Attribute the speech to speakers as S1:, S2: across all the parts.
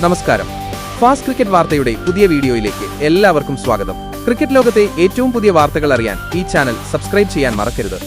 S1: നമസ്കാരം. Fast cricket വാർത്തയുടെ പുതിയ വീഡിയോയിലേക്ക് എല്ലാവർക്കും സ്വാഗതം. ക്രിക്കറ്റ് ലോകത്തെ ഏറ്റവും പുതിയ വാർത്തകൾ അറിയാൻ ഈ ചാനൽ സബ്സ്ക്രൈബ് ചെയ്യാൻ മറക്കരുത്.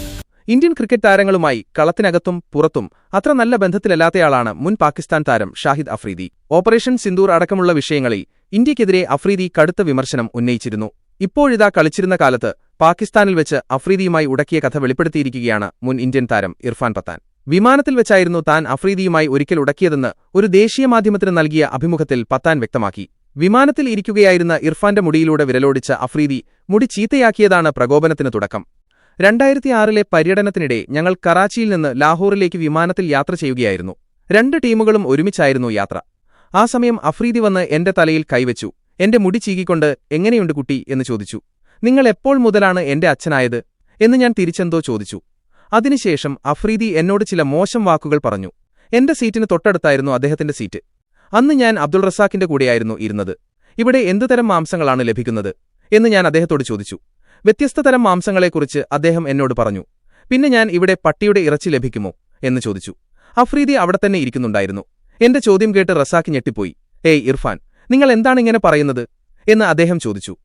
S1: ഇന്ത്യൻ ക്രിക്കറ്റ് താരങ്ങളുമായി കളത്തിനകത്തും പുറത്തും അത്ര നല്ല ബന്ധത്തിലല്ലാത്തയാളാണ് മുൻ പാകിസ്ഥാൻ താരം ഷാഹിദ് അഫ്രീദി. ഓപ്പറേഷൻ സിന്ദൂർ അടക്കമുള്ള വിഷയങ്ങളിൽ ഇന്ത്യക്കെതിരെ അഫ്രീദി കടുത്ത വിമർശനം ഉന്നയിച്ചിരുന്നു. ഇപ്പോഴിതാ കളിച്ചിരുന്ന കാലത്ത് പാകിസ്ഥാനിൽ വെച്ച് അഫ്രീദിയുമായി ഉടക്കിയ കഥ വെളിപ്പെടുത്തിയിരിക്കുകയാണ് മുൻ ഇന്ത്യൻ താരം ഇർഫാൻ പത്താൻ. വിമാനത്തിൽ വെച്ചായിരുന്നു താൻ അഫ്രീദിയുമായി ഒരിക്കൽ ഉടക്കിയതെന്ന് ഒരു ദേശീയ മാധ്യമത്തിന് നൽകിയ അഭിമുഖത്തിൽ പത്താൻ വ്യക്തമാക്കി. വിമാനത്തിൽ ഇരിക്കുകയായിരുന്ന ഇർഫാന്റെ മുടിയിലൂടെ വിരലോടിച്ച അഫ്രീദി മുടി ചീത്തയാക്കിയതാണ് പ്രകോപനത്തിന് തുടക്കം. 2006 പര്യടനത്തിനിടെ ഞങ്ങൾ കറാച്ചിയിൽ നിന്ന് ലാഹോറിലേക്ക് വിമാനത്തിൽ യാത്ര ചെയ്യുകയായിരുന്നു. 2 ടീമുകളും ഒരുമിച്ചായിരുന്നു യാത്ര. ആ സമയം അഫ്രീദി വന്ന് എന്റെ തലയിൽ കൈവച്ചു. എന്റെ മുടി ചീകിക്കൊണ്ട് "എങ്ങനെയുണ്ട് കുട്ടി" എന്ന് ചോദിച്ചു. "നിങ്ങൾ എപ്പോൾ മുതലാണ് എന്റെ അച്ഛനായത്" എന്ന് ഞാൻ തിരിച്ചെന്തോ ചോദിച്ചു. അതിനുശേഷം അഫ്രീദി എന്നോട് ചില മോശം വാക്കുകൾ പറഞ്ഞു. എന്റെ സീറ്റിന് തൊട്ടടുത്തായിരുന്നു അദ്ദേഹത്തിന്റെ സീറ്റ്. അന്ന് ഞാൻ അബ്ദുൾ റസാഖിന്റെ കൂടെയായിരുന്നു ഇരുന്നത്. "ഇവിടെ എന്തുതരം മാംസങ്ങളാണ് ലഭിക്കുന്നത്" എന്ന് ഞാൻ അദ്ദേഹത്തോട് ചോദിച്ചു. വ്യത്യസ്ത തരം മാംസങ്ങളെക്കുറിച്ച് അദ്ദേഹം എന്നോട് പറഞ്ഞു. പിന്നെ ഞാൻ "ഇവിടെ പട്ടിയുടെ ഇറച്ചി ലഭിക്കുമോ" എന്ന് ചോദിച്ചു. അഫ്രീദി അവിടെത്തന്നെ ഇരിക്കുന്നുണ്ടായിരുന്നു. എന്റെ ചോദ്യം കേട്ട് റസാഖ് ഞെട്ടിപ്പോയി. "ഏയ് ഇർഫാൻ, നിങ്ങൾ എന്താണിങ്ങനെ പറയുന്നത്" എന്ന് അദ്ദേഹം ചോദിച്ചു.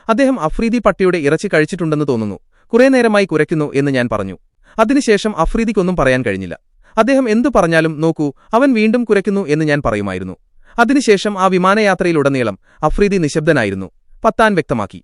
S1: അദ്ദേഹം "അഫ്രീദി പട്ടിയുടെ ഇറച്ചി കഴിച്ചിട്ടുണ്ടെന്ന് തോന്നുന്നു, കുറേ നേരമായി കുരയ്ക്കുന്നു" എന്ന് ഞാൻ പറഞ്ഞു. അതിനുശേഷം അഫ്രീദിക്കൊന്നും പറയാൻ കഴിഞ്ഞില്ല. അദ്ദേഹം എന്തു പറഞ്ഞാലും "നോക്കൂ, അവൻ വീണ്ടും കുരയ്ക്കുന്നു" എന്ന് ഞാൻ പറയുമായിരുന്നു. അതിനുശേഷം ആ വിമാനയാത്രയിലുടനീളം അഫ്രീദി നിശബ്ദനായിരുന്നു, പത്താൻ വ്യക്തമാക്കി.